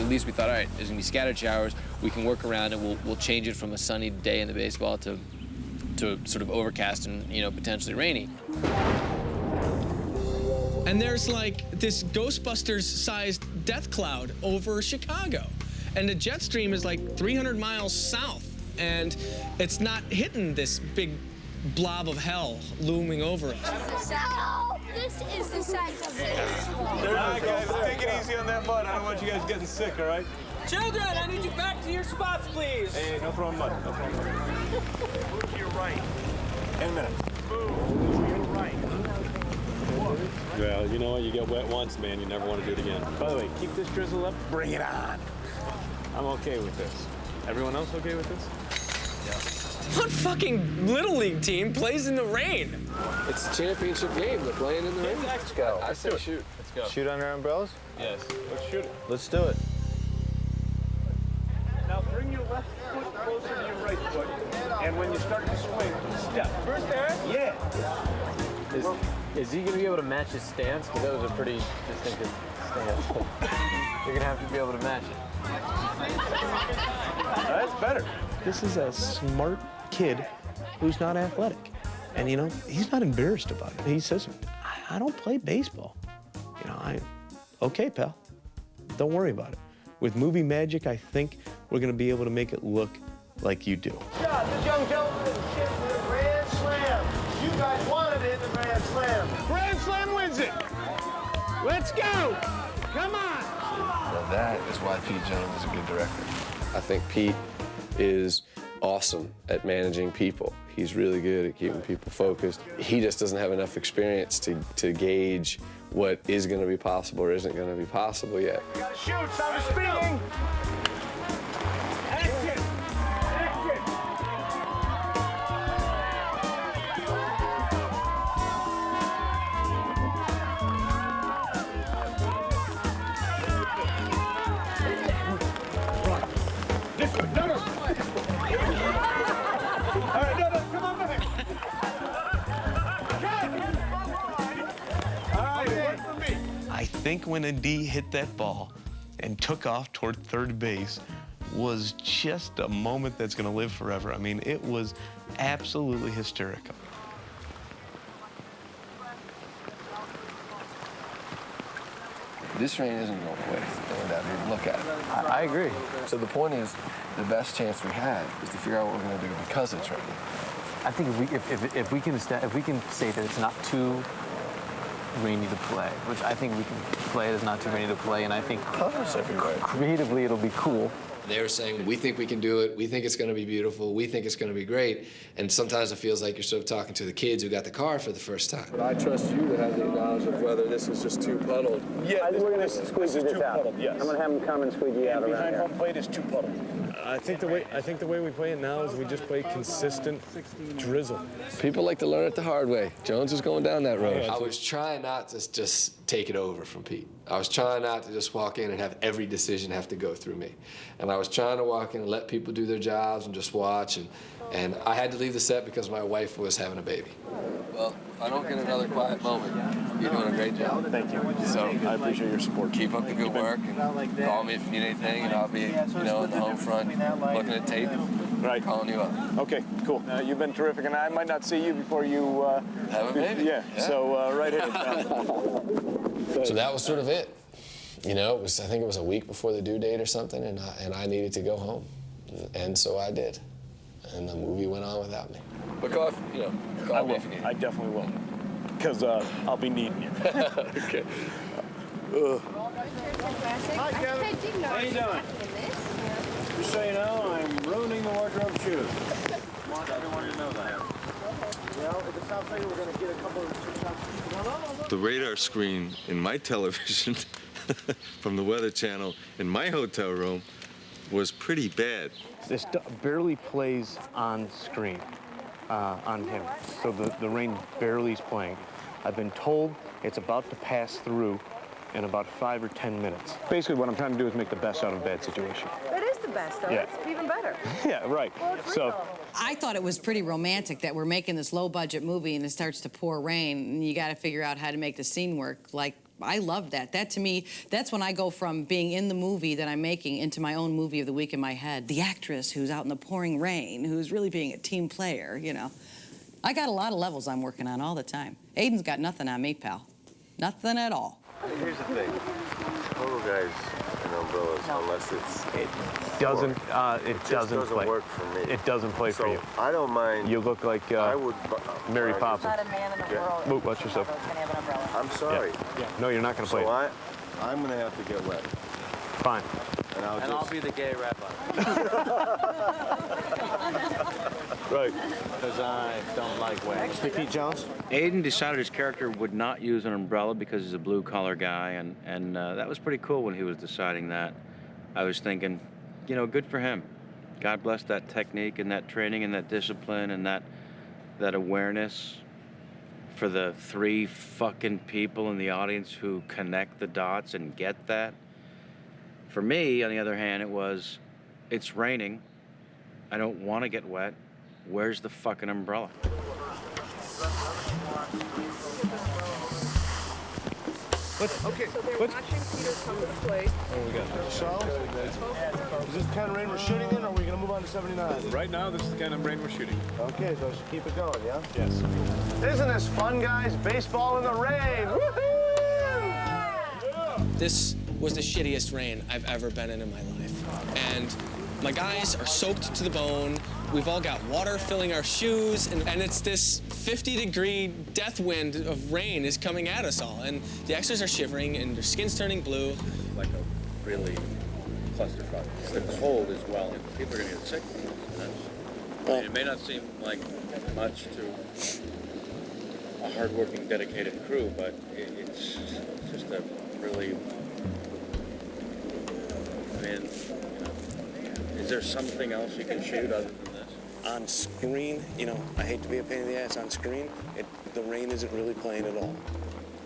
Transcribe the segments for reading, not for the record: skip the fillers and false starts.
at least we thought, all right, there's gonna be scattered showers. We can work around it. We'll change it from a sunny day in the baseball to sort of overcast and, you know, potentially rainy. And there's like this Ghostbusters-sized death cloud over Chicago. And the jet stream is like 300 miles south. And it's not hitting this big blob of hell looming over us. No! This is the size of this. All right, guys, take it easy on that mud. I don't want you guys getting sick, all right? Children, I need you back to your spots, please. Hey, no throwing mud. No throwing mud. Move to your right. In a minute. Move to your right. Well, you know what? You get wet once, man. You never want to do it again. By the way, keep this drizzle up. Bring it on. I'm okay with this. Everyone else okay with this? What fucking Little League team plays in the rain? It's a championship game. They're playing in the rain. Let's go. I say shoot. Let's go. Shoot under umbrellas? Yes. Let's shoot it. Let's do it. Now bring your left foot closer to your right foot. And when you start to swing, step. First there? Yeah. Is he going to be able to match his stance? Because that was a pretty distinctive stance. You're going to have to be able to match it. That's better. This is a smart kid who's not athletic. And, you know, he's not embarrassed about it. He says, I don't play baseball. You know, okay, pal, don't worry about it. With movie magic, I think we're going to be able to make it look like you do. This young gentleman is hit for the Grand Slam. You guys wanted it in the Grand Slam. Grand Slam wins it. Let's go. Come on. Now that is why Pete Jones is a good director. I think Pete is awesome at managing people. He's really good at keeping people focused. He just doesn't have enough experience to gauge what is going to be possible or isn't going to be possible yet. You gotta shoot, sound of speeding. Action. Action. This one, no. All right, no, come on back. All right, one for me. I think when Adi hit that ball and took off toward third base was just a moment that's going to live forever. I mean, it was absolutely hysterical. This rain isn't going away. Look at it. I agree. So the point is, the best chance we had is to figure out what we're going to do because it's raining. I think if we can say that it's not too rainy to play, which I think we can play it as not too rainy to play, and I think creatively it'll be cool. They were saying, we think we can do it, we think it's going to be beautiful, we think it's going to be great, and sometimes it feels like you're sort of talking to the kids who got the car for the first time. But I trust you to have the knowledge of whether this is just too puddled. Yeah, we're going to squeeze this out. Puddled, yes. I'm going to have him come and squeeze you out around Behind here. home plate is too puddled. I think the way we play it now is we just play consistent drizzle. People like to learn it the hard way. Jones was going down that road. I was trying not to just take it over from Pete. I was trying not to just walk in and have every decision have to go through me. And I was trying to walk in and let people do their jobs and just watch. And I had to leave the set because my wife was having a baby. Well, if I don't get another quiet moment, you're doing a great job. Thank you. So I appreciate your support. Keep up the good work and call me if you need anything, and I'll be, in the home front looking at tape, calling you up. Okay, cool. You've been terrific, and I might not see you before you have a baby. Yeah. So right here. So that was sort of it. You know, I think it was a week before the due date or something, and I needed to go home, and so I did, and the movie went on without me. But call me if you need. I definitely will, because I'll be needing you. Okay. Hi, Kevin. How you doing? Just so you know, I'm ruining the wardrobe shoes. I didn't want you to know that. Well, it sounds like we're going to get a couple of shots. The radar screen in my television from the Weather Channel in my hotel room was pretty bad. This barely plays on screen on him, so the rain barely is playing. I've been told it's about to pass through in about 5 or 10 minutes. Basically, what I'm trying to do is make the best out of a bad situation. It is the best, though. Yeah. It's even better. Yeah, right. Well, it's So. real. I thought it was pretty romantic that we're making this low-budget movie and it starts to pour rain, and you got to figure out how to make the scene work like I love that. That, to me, that's when I go from being in the movie that I'm making into my own movie of the week in my head. The actress who's out in the pouring rain, who's really being a team player, you know. I got a lot of levels I'm working on all the time. Aiden's got nothing on me, pal. Nothing at all. Here's the thing. Total guys and umbrellas, unless It doesn't play. work for me. It doesn't play for you. I don't mind. You look like I would. Mary Poppins. Not a man in the world. Luke, watch yourself. Can have an umbrella. I'm sorry. No, you're not going to play So it. I'm going to have to get wet. Fine. And I'll be the gay rabbi. Right. Because I don't like wet. Pete Jones? Aiden decided his character would not use an umbrella because he's a blue-collar guy, and that was pretty cool when he was deciding that. I was thinking, you know, good for him. God bless that technique and that training and that discipline and that awareness for the 3 fucking people in the audience who connect the dots and get that. For me, on the other hand, it's raining. I don't want to get wet. Where's the fucking umbrella? Okay. So they're watching Peter come to the plate. So, is this the kind of rain we're shooting in, or are we going to move on to 79? Right now, this is the kind of rain we're shooting. Okay, so I should keep it going, yeah? Yes. Isn't this fun, guys? Baseball in the rain! Woohoo! This was the shittiest rain I've ever been in my life. And my guys are soaked to the bone. We've all got water filling our shoes, and it's this 50-degree death wind of rain is coming at us all. And the extras are shivering, and their skin's turning blue. Like a really clusterfuck. The cold as well, and people are going to get sick from this. I mean, it may not seem like much to a hardworking, dedicated crew, but it's just a really, I mean, is there something else you can shoot other than this? On screen, you know, I hate to be a pain in the ass on screen, the rain isn't really playing at all.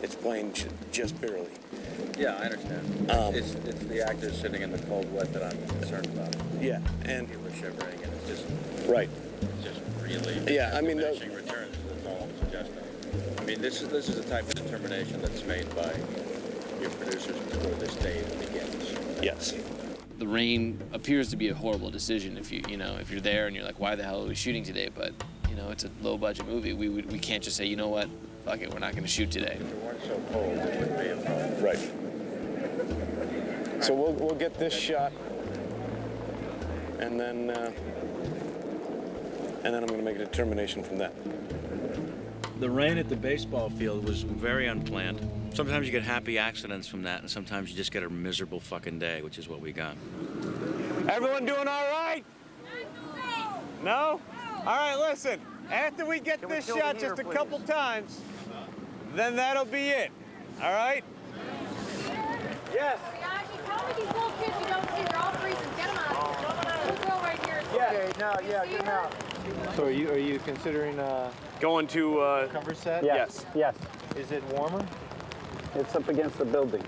It's playing just barely. Yeah, I understand. It's the actors sitting in the cold wet that I'm concerned about. Yeah, and people are shivering, and it's just right. It's just really Yeah, I mean, diminishing returns. That's all I'm suggesting. I mean, this is the type of determination that's made by your producers before this day even begins. Yes. The rain appears to be a horrible decision if if you're there and you're like, why the hell are we shooting today? But it's a low budget movie. We can't just say, you know what, fuck it, we're not going to shoot today. If it weren't so cold, it wouldn't be a problem. Right. So we'll get this shot, and then I'm going to make a determination from that. The rain at the baseball field was very unplanned. Sometimes you get happy accidents from that, and sometimes you just get a miserable fucking day, which is what we got. Everyone doing all right? No? All right, listen. After we get this shot just a couple times, then that'll be it. All right? Yes. How many these little kids you don't see? They're all freezing. Get them out of here. Little girl right here. Okay, now, yeah, get him out. So are you considering going to cover set? Yes. Yes. Is it warmer? It's up against the building.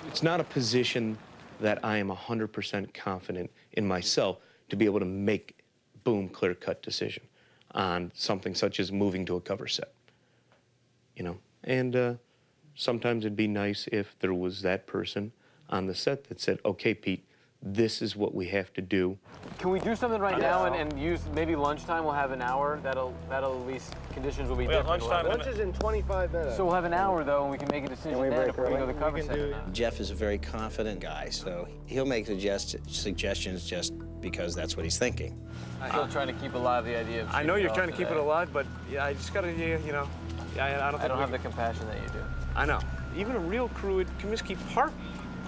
It's not a position that I am 100% confident in myself to be able to make boom, clear-cut decision on something such as moving to a cover set. And sometimes it'd be nice if there was that person on the set that said, okay, Pete, this is what we have to do. Can we do something right now and use maybe lunchtime? We'll have an hour. That'll at least conditions will be different. Lunch is in 25 minutes. So we'll have an hour though, and we can make a decision then if we're going to go the cover set or not. Jeff is a very confident guy, so he'll make suggestions just because that's what he's thinking. I'm still trying to keep alive the idea of. I know you're trying to keep it alive, but yeah, I just gotta, I don't have the compassion that you do. I know. Even a real crew, Comiskey Park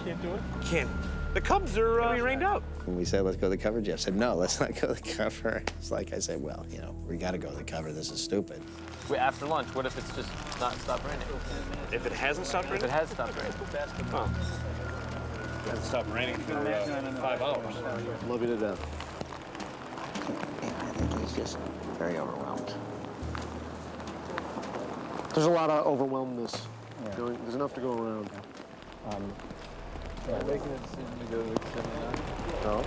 can't do it. Can't. The Cubs are gonna be rained out. When we said, let's go to the cover, Jeff said, no, let's not go to the cover. It's like I said, well, we gotta go to the cover. This is stupid. Wait, after lunch, what if it's just not stopped raining? If it hasn't stopped raining? If it has stopped raining. Oh. It hasn't stopped raining for 5 hours. Love you to death. I think he's just very overwhelmed. There's a lot of overwhelmness. There's enough to go around. Making a decision to go to 79. No.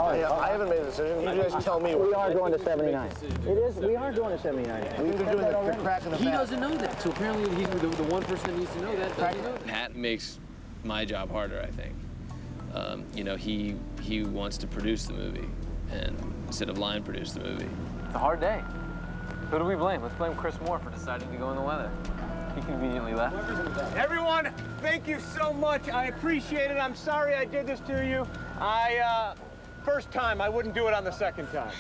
I haven't made a decision. You guys tell me. We are going to 79. It is. We are going to 79. We've been doing the crack in the He back. doesn't know that. So apparently he's the one person that needs to know that doesn't know that. Pat makes my job harder, I think. You know, he wants to produce the movie, and instead of line produce the movie. It's a hard day. Who do we blame? Let's blame Chris Moore for deciding to go in the weather. He conveniently left. Everyone, thank you so much. I appreciate it. I'm sorry I did this to you. First time, I wouldn't do it on the second time.